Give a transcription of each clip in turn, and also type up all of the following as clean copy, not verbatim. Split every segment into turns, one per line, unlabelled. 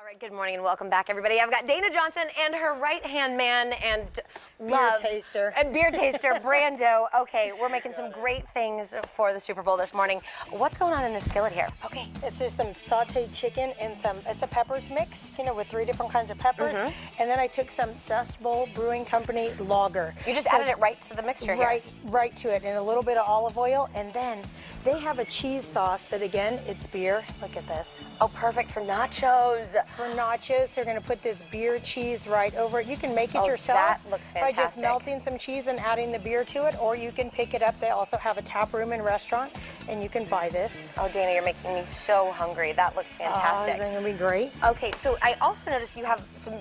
right, good morning and welcome back, everybody. I've got Dana Johnson and her right-hand man and
beer taster,
Brando. Okay, we're making some great things for the Super Bowl this morning. What's going on in this skillet here?
Okay, it's just some sauteed chicken and it's a peppers mix, you know, with 3 different kinds of peppers. And then I took some Dust Bowl Brewing Company lager.
You just added it right to the mixture here.
Right to it, and a little bit of olive oil, and then they have a cheese sauce that, again, it's beer. Look at this.
Oh, perfect for nachos.
For nachos, they're going to put this beer cheese right over it. You can make it yourself.
That looks fantastic.
By just melting some cheese and adding the beer to it, or you can pick it up. They also have a tap room and restaurant, and you can buy this.
Oh, Dana, you're making me so hungry. That looks fantastic.
Isn't it going to be great?
Okay, so I also noticed you have some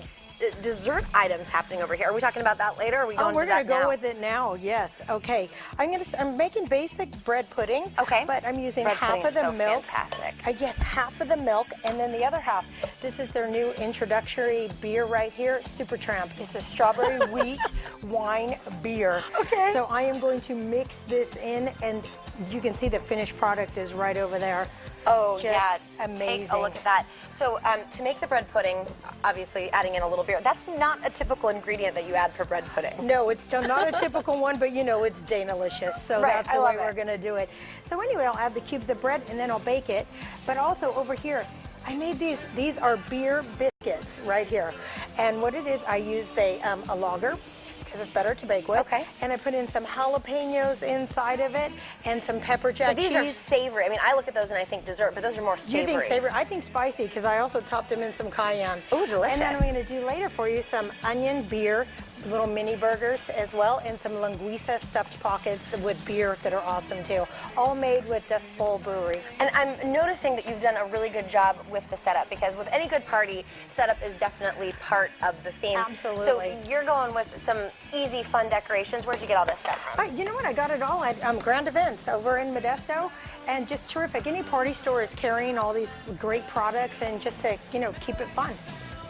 dessert items happening over here. Are we talking about that later, or are we going to that now?
We're going to go with it now, yes. Okay. I'm making basic bread pudding.
Okay.
But I'm using
bread
half of the
so
milk.
Fantastic.
Yes, half of the milk, and then the other half. This is their new introductory beer right here, Supertramp. It's a strawberry wheat wine beer.
Okay.
So I am going to mix this in, and you can see the finished product is right over there.
Oh,
just
yeah.
Amazing.
Take a look at that. So to make the bread pudding, obviously adding in a little beer, that's not a typical ingredient that you add for bread pudding.
No, it's still not a typical one, but you know, it's Dana-licious, so
right,
that's the way we're going to do it. So anyway, I'll add the cubes of bread and then I'll bake it. But also over here, I made these are beer biscuits right here. And what it is, I used a lager, because it's better to bake with.
Okay.
And I put in some jalapenos inside of it and some pepper jack cheese.
So these are savory. I mean, I look at those and I think dessert, but those are more savory.
You think savory? I think spicy, because I also topped them in some cayenne.
Ooh, delicious.
And then I'm going to do later for you some onion beer, little mini burgers as well, and some linguiça stuffed pockets with beer that are awesome too. All made with Dust Bowl Brewery.
And I'm noticing that you've done a really good job with the setup, because with any good party, setup is definitely part of the theme.
Absolutely.
So you're going with some easy, fun decorations. Where'd you get all this stuff from?
You know what? I got it all at Grand Events over in Modesto, and just terrific. Any party store is carrying all these great products, and just to, you know, keep it fun.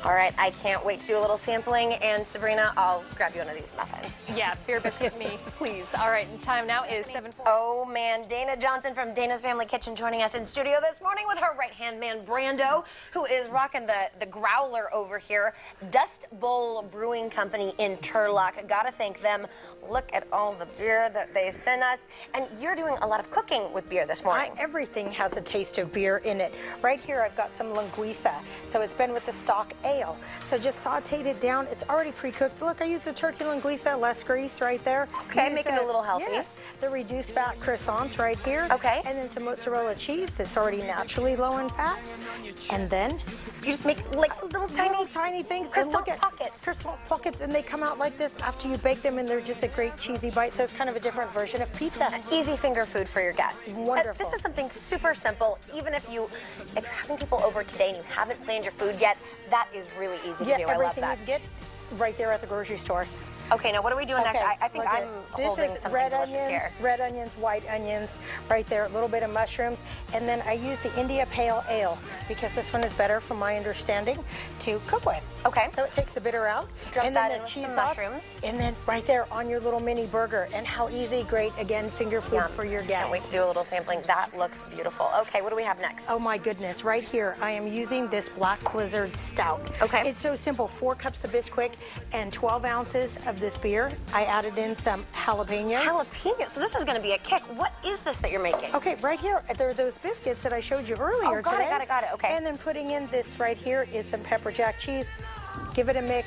All right, I can't wait to do a little sampling, and Sabrina, I'll grab you one of these muffins.
Yeah, beer biscuit me, please. All right, and time now is 7:40.
Oh man, Dana Johnson from Dana's Family Kitchen joining us in studio this morning with her right-hand man, Brando, who is rocking the growler over here. Dust Bowl Brewing Company in Turlock. Gotta thank them. Look at all the beer that they sent us. And you're doing a lot of cooking with beer this morning.
Everything has a taste of beer in it. Right here, I've got some linguiça. So it's been with the stock ale. So just sauteed it down. It's already pre-cooked. Look, I used the turkey linguiça, less grease right there.
Okay, making it a little healthy.
Yeah, the reduced fat croissants right here.
Okay.
And then some mozzarella cheese that's already naturally low in fat. And then
you just make like little
tiny things.
Croissant pockets.
Croissant pockets, and they come out like this after you bake them, and they're just a great cheesy bite. So it's kind of a different version of pizza.
An easy finger food for your guests.
Wonderful.
This is something super simple. Even if you're having people over today and you haven't planned your food yet, that is really easy to do. I love that.
Everything you get right there at the grocery store.
Okay, now what are we doing next? I think I'm holding something delicious here.
Red onions, white onions, right there, a little bit of mushrooms, and then I use the India Pale Ale, because this one is better, from my understanding, to cook with.
Okay.
So it takes the bitter out.
Drop
and
that
then
in with
cheese
some
sauce,
mushrooms.
and then right there on your little mini burger. And how easy, great, again, finger food for your guests.
Can't wait to do a little sampling. That looks beautiful. Okay, what do we have next?
Oh my goodness, right here, I am using this Black Blizzard Stout.
Okay.
It's so simple, 4 cups of Bisquick and 12 ounces of this beer. I added in some jalapenos.
Jalapenos, so this is gonna be a kick. What is this that you're making?
Okay, right here, there are those biscuits that I showed you earlier today.
Got it, okay.
And then putting in this right here is some pepper jack cheese. Give it a mix.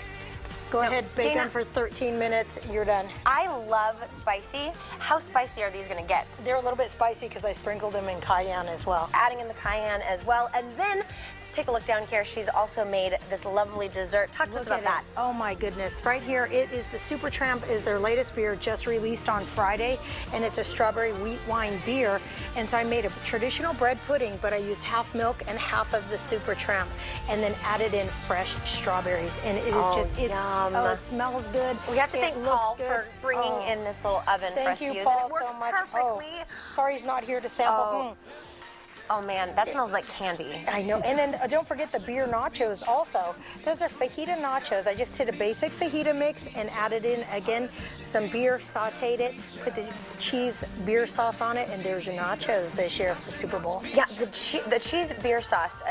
Go ahead, bake them for 13 minutes, you're done.
I love spicy. How spicy are these gonna get?
They're a little bit spicy because I sprinkled them in cayenne as well.
Adding in the cayenne as well, and then take a look down here. She's also made this lovely dessert. Talk to us about that.
Oh my goodness. Right here, it is the Supertramp, is their latest beer, just released on Friday, and it's a strawberry wheat wine beer. And so I made a traditional bread pudding, but I used half milk and half of the Supertramp, and then added in fresh strawberries. And it is
yum.
Oh, it smells good.
We have to thank Paul for bringing in this little oven for us to use. And it worked perfectly.
Sorry he's not here to sample.
Oh man, that smells like candy.
I know. And then don't forget the beer nachos also. Those are fajita nachos. I just did a basic fajita mix and added in, again, some beer, sauteed it, put the cheese beer sauce on it, and there's your nachos this year for Super Bowl.
Yeah, the cheese beer sauce,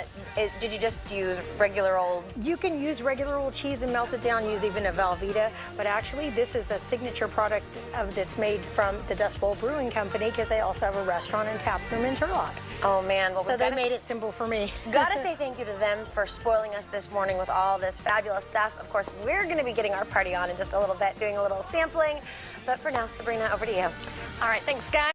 did you just use regular old?
You can use regular old cheese and melt it down, use even a Velveeta, but actually this is a signature product that's made from the Dust Bowl Brewing Company, because they also have a restaurant and tap room in Turlock.
Oh man, well,
So they made it simple for me.
Gotta say thank you to them for spoiling us this morning with all this fabulous stuff. Of course, we're gonna be getting our party on in just a little bit, doing a little sampling. But for now, Sabrina, over to you.
All right, thanks, guys.